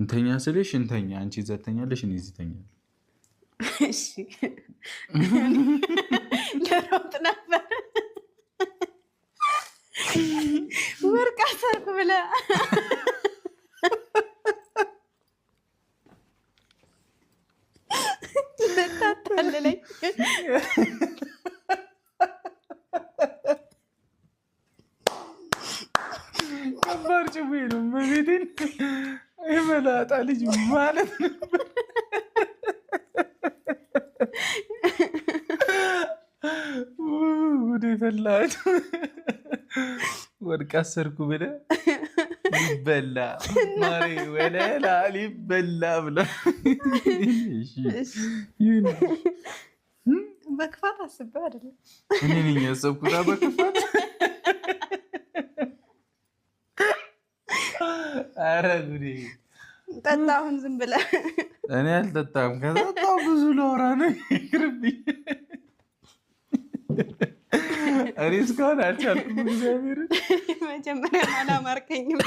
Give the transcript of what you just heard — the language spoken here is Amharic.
እንተኛ ስልሽ እንተኛ፣ አንቺ እዛ ትተኛለሽ፣ እኔ እዚህ እተኛለሁ። እሺ ለሮጥ ነበር ወርቅ አሰርኩ ብለህ ታታለለኝ። ከባድ ጭዌ ነው። መቤቴን የመላጣ ልጅ ማለት ነበር። ወደ ፈላጭ ወርቅ አሰርኩ ብለህ ሊበላ ማሬ ወለላ ሊበላ ብለ በክፋት አስቤው አይደለም። እኔ ነኝ ያሰብኩት በክፋት። ኧረ ጉዴ! ጠጣ አሁን ዝም ብለህ። እኔ አልጠጣም። ከጠጣሁ ብዙ ለወራ ነው። ይቅርብኝ። እኔ እስካሁን አልቻልኩም። እግዚአብሔርን መጀመሪያ አላማርከኝም።